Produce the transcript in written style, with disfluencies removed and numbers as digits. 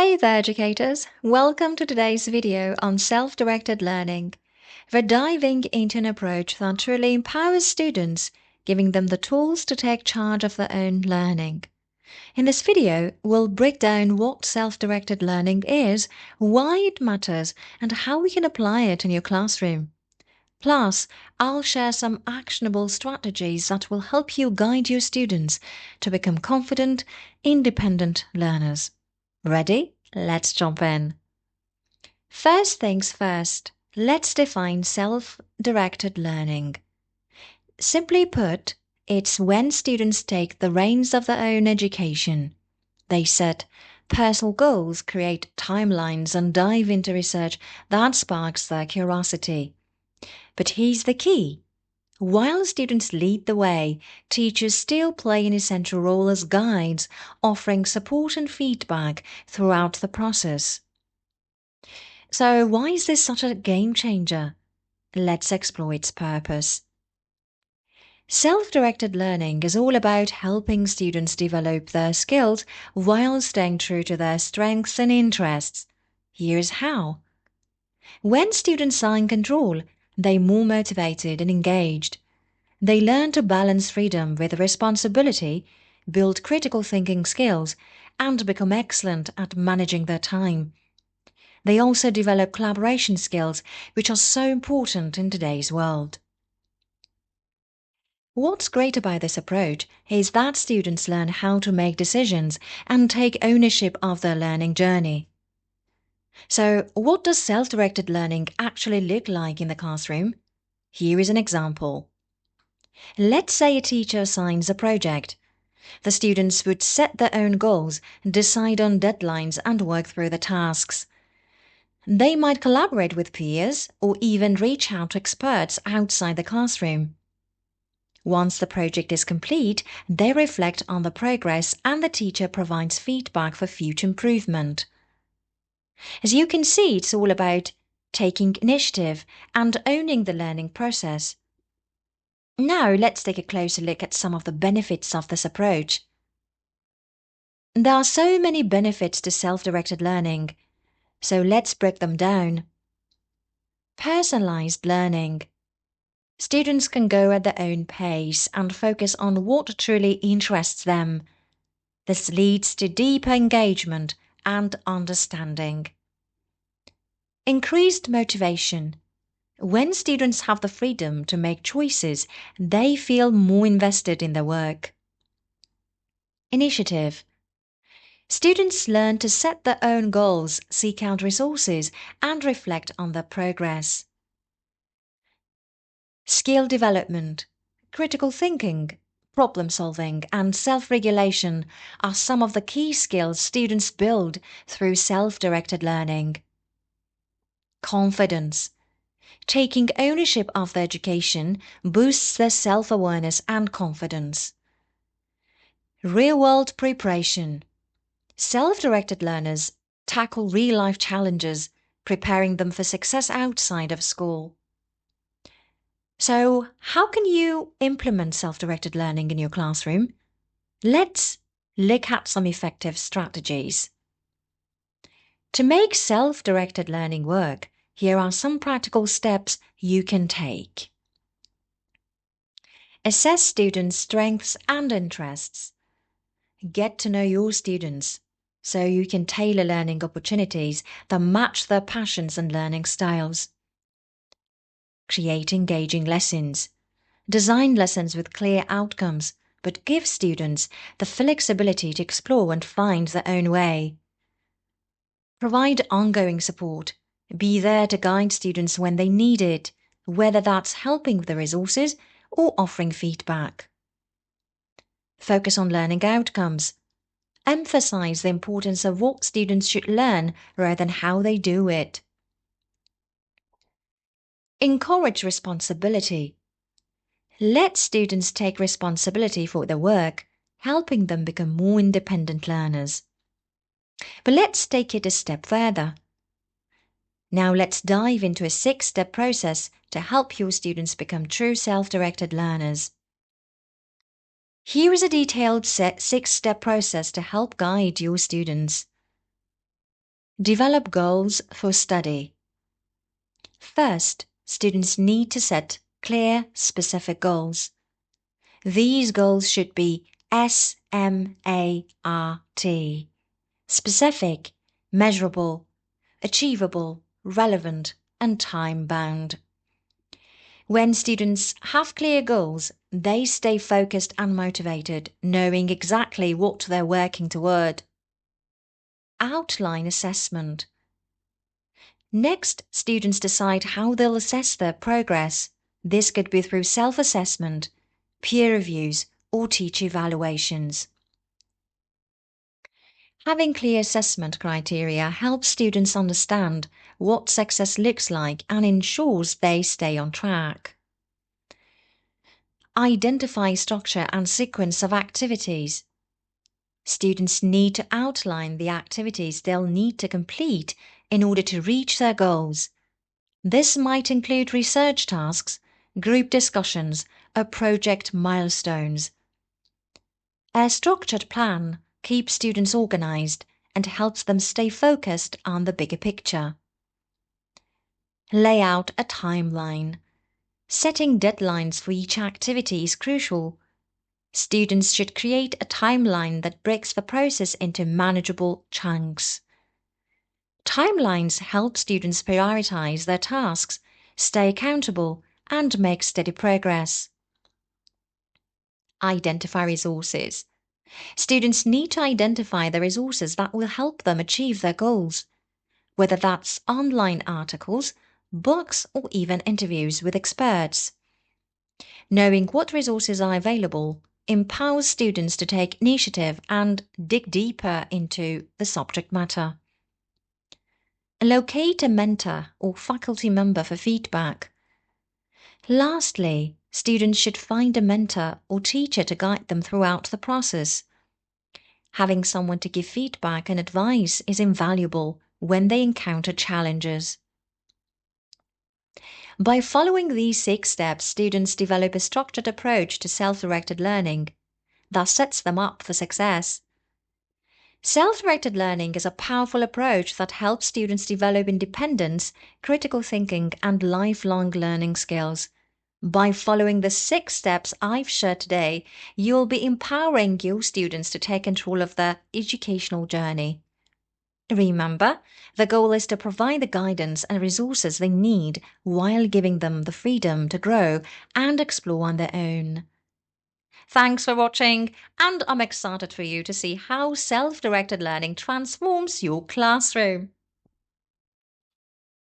Hey there, educators! Welcome to today's video on self-directed learning. We're diving into an approach that truly empowers students, giving them the tools to take charge of their own learning. In this video, we'll break down what self-directed learning is, why it matters, and how we can apply it in your classroom. Plus, I'll share some actionable strategies that will help you guide your students to become confident, independent learners. Ready? Let's jump in. First things first, let's define self-directed learning. Simply put, it's when students take the reins of their own education. They set personal goals, create timelines, and dive into research that sparks their curiosity. But here's the key. While students lead the way, teachers still play an essential role as guides, offering support and feedback throughout the process. So why is this such a game changer? Let's explore its purpose. Self-directed learning is all about helping students develop their skills while staying true to their strengths and interests. Here's how. When students are in control, they're more motivated and engaged. They learn to balance freedom with responsibility, build critical thinking skills, and become excellent at managing their time. They also develop collaboration skills, which are so important in today's world. What's great about this approach is that students learn how to make decisions and take ownership of their learning journey. So, what does self-directed learning actually look like in the classroom? Here is an example. Let's say a teacher assigns a project. The students would set their own goals, decide on deadlines, and work through the tasks. They might collaborate with peers or even reach out to experts outside the classroom. Once the project is complete, they reflect on the progress and the teacher provides feedback for future improvement. As you can see, it's all about taking initiative and owning the learning process. Now let's take a closer look at some of the benefits of this approach. There are so many benefits to self-directed learning, so let's break them down. Personalized learning. Students can go at their own pace and focus on what truly interests them. This leads to deeper engagement and understanding. Increased motivation. When students have the freedom to make choices, they feel more invested in their work. Initiative. Students learn to set their own goals, seek out resources, and reflect on their progress. Skill development. Critical thinking, problem solving, and self-regulation are some of the key skills students build through self-directed learning. Confidence. Taking ownership of their education boosts their self-awareness and confidence. Real-world preparation. Self-directed learners tackle real-life challenges, preparing them for success outside of school. So, how can you implement self-directed learning in your classroom? Let's look at some effective strategies. To make self-directed learning work, here are some practical steps you can take. Assess students' strengths and interests. Get to know your students so you can tailor learning opportunities that match their passions and learning styles. Create engaging lessons. Design lessons with clear outcomes, but give students the flexibility to explore and find their own way. Provide ongoing support. Be there to guide students when they need it, whether that's helping with the resources or offering feedback. Focus on learning outcomes. Emphasize the importance of what students should learn rather than how they do it. Encourage responsibility. Let students take responsibility for their work, helping them become more independent learners. But let's take it a step further. Now let's dive into a 6-step process to help your students become true self-directed learners. Here is a detailed 6-step process to help guide your students. Develop goals for study. First, students need to set clear, specific goals. These goals should be SMART. Specific, measurable, achievable, relevant, and time-bound. When students have clear goals, they stay focused and motivated, knowing exactly what they're working toward. Outline assessment. Next, students decide how they'll assess their progress. This could be through self-assessment, peer reviews, or teacher evaluations. Having clear assessment criteria helps students understand what success looks like and ensures they stay on track. Identify structure and sequence of activities. Students need to outline the activities they'll need to complete in order to reach their goals. This might include research tasks, group discussions, or project milestones. A structured plan keeps students organized and helps them stay focused on the bigger picture. Lay out a timeline. Setting deadlines for each activity is crucial. Students should create a timeline that breaks the process into manageable chunks. Timelines help students prioritize their tasks, stay accountable, and make steady progress. Identify resources. Students need to identify the resources that will help them achieve their goals, whether that's online articles, books, or even interviews with experts. Knowing what resources are available empowers students to take initiative and dig deeper into the subject matter. Locate a mentor or faculty member for feedback. Lastly, students should find a mentor or teacher to guide them throughout the process. Having someone to give feedback and advice is invaluable when they encounter challenges. By following these 6 steps, students develop a structured approach to self-directed learning that sets them up for success. Self-directed learning is a powerful approach that helps students develop independence, critical thinking, and lifelong learning skills. By following the 6 steps I've shared today, you'll be empowering your students to take control of their educational journey. Remember, the goal is to provide the guidance and resources they need while giving them the freedom to grow and explore on their own. Thanks for watching, and I'm excited for you to see how self-directed learning transforms your classroom.